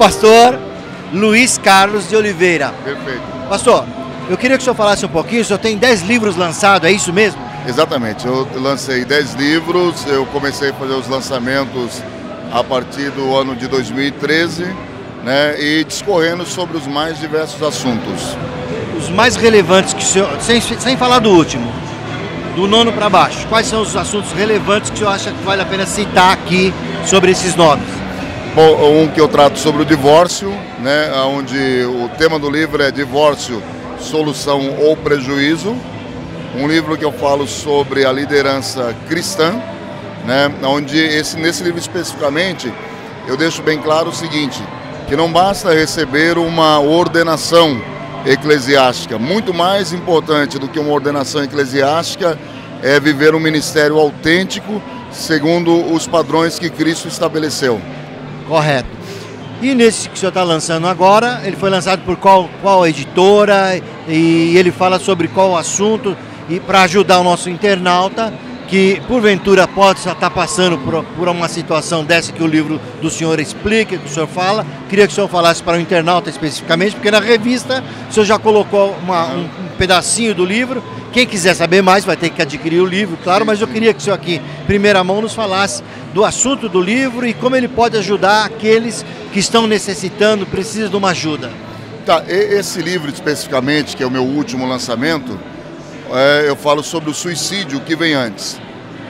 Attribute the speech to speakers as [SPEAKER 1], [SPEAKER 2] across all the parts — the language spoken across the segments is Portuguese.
[SPEAKER 1] pastor Luiz Carlos de Oliveira.
[SPEAKER 2] Perfeito.
[SPEAKER 1] Pastor, eu queria que o senhor falasse um pouquinho, o senhor tem 10 livros lançados, é isso mesmo?
[SPEAKER 2] Exatamente, eu lancei 10 livros, eu comecei a fazer os lançamentos a partir do ano de 2013, né, e discorrendo sobre os mais diversos assuntos.
[SPEAKER 1] Os mais relevantes que o senhor, sem falar do último, do 9º para baixo, quais são os assuntos relevantes que o senhor acha que vale a pena citar aqui sobre esses nomes?
[SPEAKER 2] Bom, um que eu trato sobre o divórcio, né, onde o tema do livro é divórcio, solução ou prejuízo. Um livro que eu falo sobre a liderança cristã, né, onde nesse livro especificamente eu deixo bem claro o seguinte, que não basta receber uma ordenação eclesiástica, muito mais importante do que uma ordenação eclesiástica é viver um ministério autêntico segundo os padrões que Cristo estabeleceu.
[SPEAKER 1] Correto. E nesse que o senhor está lançando agora, ele foi lançado por qual editora e ele fala sobre qual assunto, e para ajudar o nosso internauta que porventura pode estar passando por uma situação dessa que o livro do senhor explica, que o senhor fala. Queria que o senhor falasse para o internauta especificamente, porque na revista o senhor já colocou um pedacinho do livro. Quem quiser saber mais vai ter que adquirir o livro, claro, mas eu queria que o senhor aqui, em primeira mão, nos falasse do assunto do livro e como ele pode ajudar aqueles que estão necessitando, precisam de uma ajuda.
[SPEAKER 2] Tá, esse livro especificamente, que é o meu último lançamento, eu falo sobre o suicídio que vem antes.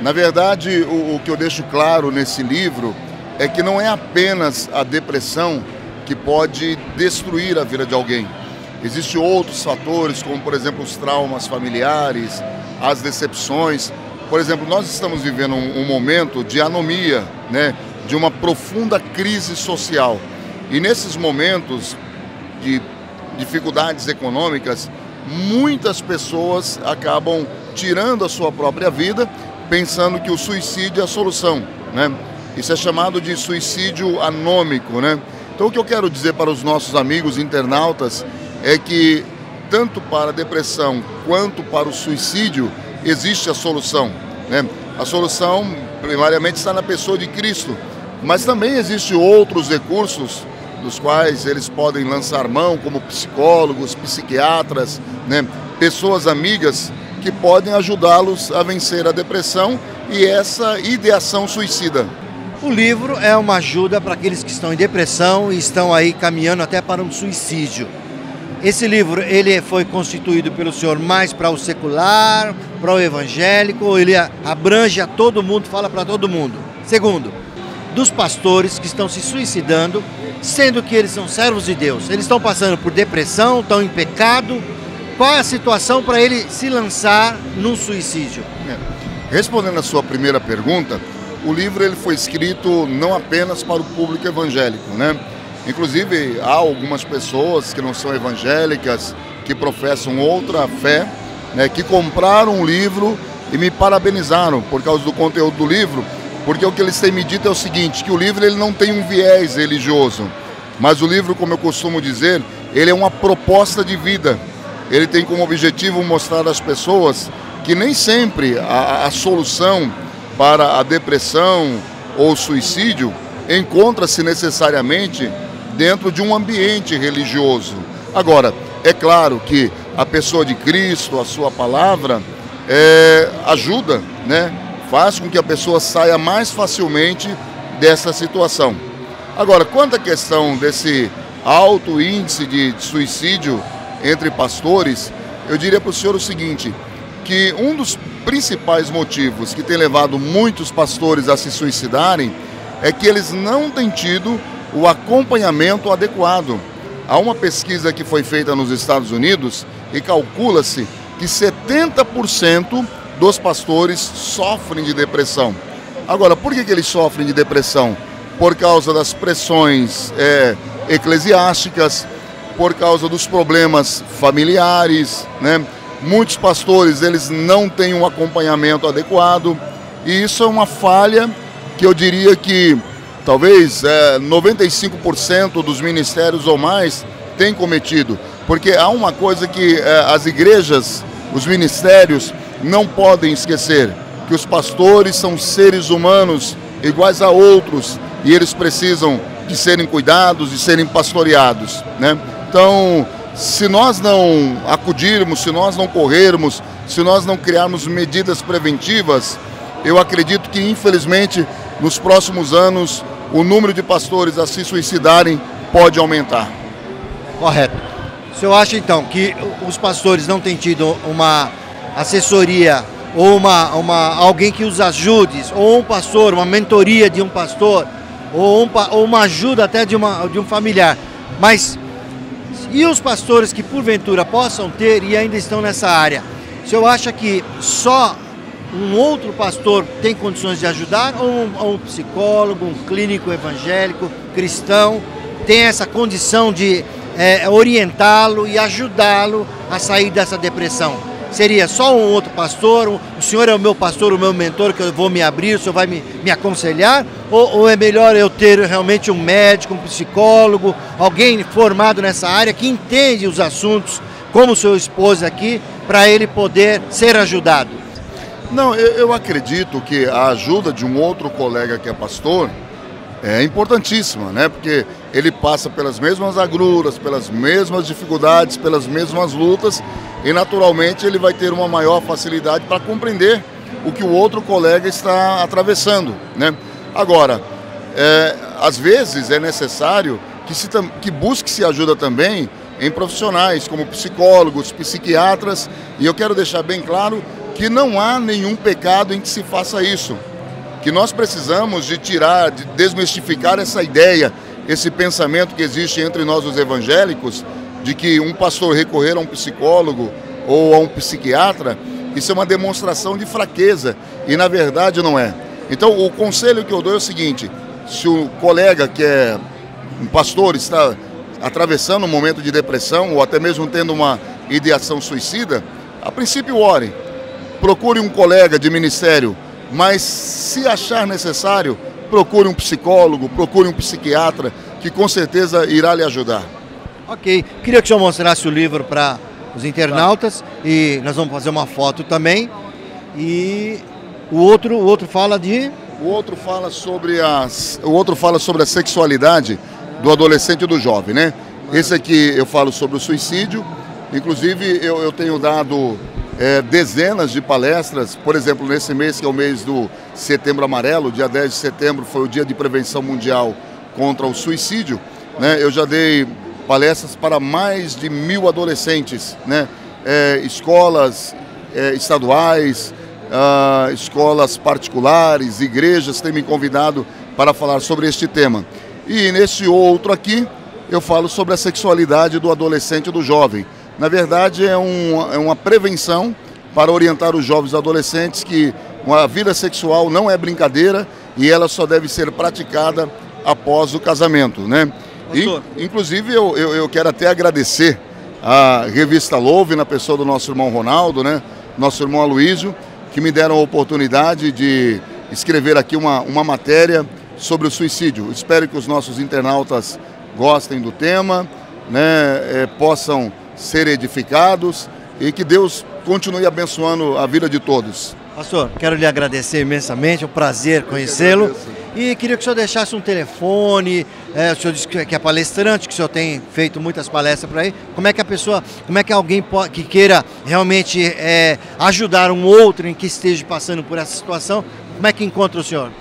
[SPEAKER 2] Na verdade, o que eu deixo claro nesse livro é que não é apenas a depressão que pode destruir a vida de alguém. Existem outros fatores, como por exemplo os traumas familiares, as decepções. Por exemplo, nós estamos vivendo um momento de anomia, né, de uma profunda crise social. E nesses momentos de dificuldades econômicas, muitas pessoas acabam tirando a sua própria vida, pensando que o suicídio é a solução, né? Isso é chamado de suicídio anômico, né? Então o que eu quero dizer para os nossos amigos internautas é que tanto para a depressão quanto para o suicídio existe a solução, né? A solução primariamente está na pessoa de Cristo, mas também existem outros recursos dos quais eles podem lançar mão, como psicólogos, psiquiatras, né? Pessoas amigas que podem ajudá-los a vencer a depressão e essa ideação suicida.
[SPEAKER 1] O livro é uma ajuda para aqueles que estão em depressão e estão aí caminhando até para um suicídio. Esse livro, ele foi constituído pelo senhor mais para o secular, para o evangélico, ou ele abrange a todo mundo, fala para todo mundo? Segundo, dos pastores que estão se suicidando, sendo que eles são servos de Deus. Eles estão passando por depressão, estão em pecado. Qual é a situação para ele se lançar num suicídio?
[SPEAKER 2] Respondendo a sua primeira pergunta, o livro ele foi escrito não apenas para o público evangélico, né? Inclusive, há algumas pessoas que não são evangélicas, que professam outra fé, né, que compraram o livro e me parabenizaram por causa do conteúdo do livro, porque o que eles têm me dito é o seguinte, que o livro ele não tem um viés religioso, mas o livro, como eu costumo dizer, ele é uma proposta de vida. Ele tem como objetivo mostrar às pessoas que nem sempre a solução para a depressão ou suicídio encontra-se necessariamente dentro de um ambiente religioso. Agora, é claro que a pessoa de Cristo, a sua palavra, ajuda, né? Faz com que a pessoa saia mais facilmente dessa situação. Agora, quanto à questão desse alto índice de suicídio entre pastores, eu diria para o senhor o seguinte, que um dos principais motivos que tem levado muitos pastores a se suicidarem é que eles não têm tido o acompanhamento adequado. Há uma pesquisa que foi feita nos Estados Unidos e calcula-se que 70% dos pastores sofrem de depressão. Agora, por que eles sofrem de depressão? Por causa das pressões eclesiásticas, por causa dos problemas familiares, né? Muitos pastores, eles não têm um acompanhamento adequado e isso é uma falha que eu diria que talvez 95% dos ministérios ou mais têm cometido, porque há uma coisa que as igrejas, os ministérios não podem esquecer, que os pastores são seres humanos iguais a outros e eles precisam de serem cuidados, de serem pastoreados, né? Então, se nós não acudirmos, se nós não corrermos, se nós não criarmos medidas preventivas, eu acredito que, infelizmente, nos próximos anos, o número de pastores a se suicidarem pode aumentar.
[SPEAKER 1] Correto. O senhor acha, então, que os pastores não têm tido uma assessoria ou alguém que os ajude, ou um pastor, uma mentoria de um pastor, ou uma ajuda até de um familiar, mas e os pastores que porventura possam ter e ainda estão nessa área? O senhor acha que só um outro pastor tem condições de ajudar, ou um psicólogo, um clínico evangélico, cristão, tem essa condição de orientá-lo e ajudá-lo a sair dessa depressão? Seria só um outro pastor? O senhor é o meu pastor, o meu mentor, que eu vou me abrir, o senhor vai me aconselhar? Ou é melhor eu ter realmente um médico, um psicólogo, alguém formado nessa área que entende os assuntos, como o seu esposo aqui, para ele poder ser ajudado?
[SPEAKER 2] Não, eu acredito que a ajuda de um outro colega que é pastor é importantíssima, né? Porque ele passa pelas mesmas agruras, pelas mesmas dificuldades, pelas mesmas lutas, e naturalmente ele vai ter uma maior facilidade para compreender o que o outro colega está atravessando, né? Agora, às vezes é necessário que busque-se ajuda também em profissionais como psicólogos, psiquiatras, e eu quero deixar bem claro que não há nenhum pecado em que se faça isso, que nós precisamos de desmistificar essa ideia, esse pensamento que existe entre nós os evangélicos, de que um pastor recorrer a um psicólogo ou a um psiquiatra, isso é uma demonstração de fraqueza, e na verdade não é. Então o conselho que eu dou é o seguinte: se o colega que é um pastor está atravessando um momento de depressão ou até mesmo tendo uma ideação suicida, a princípio ore, procure um colega de ministério, mas se achar necessário, procure um psicólogo, procure um psiquiatra, que com certeza irá lhe ajudar.
[SPEAKER 1] Ok, queria que o senhor mostrasse o livro para os internautas, e nós vamos fazer uma foto também. E o outro fala de...
[SPEAKER 2] O outro fala sobre a sexualidade do adolescente e do jovem, né? Esse aqui eu falo sobre o suicídio. Inclusive eu tenho dado dezenas de palestras, por exemplo, nesse mês que é o mês do Setembro Amarelo, dia 10 de setembro foi o dia de prevenção mundial contra o suicídio, né? Eu já dei palestras para mais de 1000 adolescentes, né? Escolas estaduais, escolas particulares, igrejas têm me convidado para falar sobre este tema. E nesse outro aqui eu falo sobre a sexualidade do adolescente e do jovem. Na verdade é uma prevenção para orientar os jovens e adolescentes que a vida sexual não é brincadeira e ela só deve ser praticada após o casamento, né? Inclusive eu quero até agradecer a revista Louve, na pessoa do nosso irmão Ronaldo, né? Nosso irmão Aloísio, que me deram a oportunidade de escrever aqui uma matéria sobre o suicídio. Espero que os nossos internautas gostem do tema, né? Possam ser edificados e que Deus continue abençoando a vida de todos.
[SPEAKER 1] Pastor, quero lhe agradecer imensamente, é um prazer conhecê-lo. E queria que o senhor deixasse um telefone, o senhor disse que é palestrante, que o senhor tem feito muitas palestras por aí. Como é que alguém que queira realmente ajudar um outro em que esteja passando por essa situação, como é que encontra o senhor?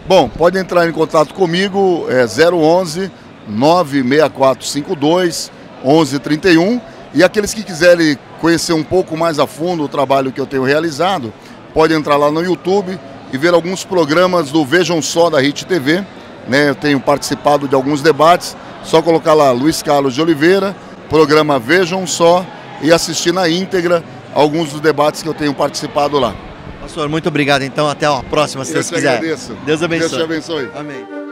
[SPEAKER 2] Bom, pode entrar em contato comigo, 011 96452 1131, e aqueles que quiserem conhecer um pouco mais a fundo o trabalho que eu tenho realizado, pode entrar lá no YouTube e ver alguns programas do Vejam Só da Hit TV, né? Eu tenho participado de alguns debates, só colocar lá Luiz Carlos de Oliveira, programa Vejam Só, e assistir na íntegra alguns dos debates que eu tenho participado lá.
[SPEAKER 1] Pastor, muito obrigado então, até a próxima, se Deus quiser.
[SPEAKER 2] Agradeço.
[SPEAKER 1] Deus abençoe.
[SPEAKER 2] Deus te abençoe.
[SPEAKER 1] Amém.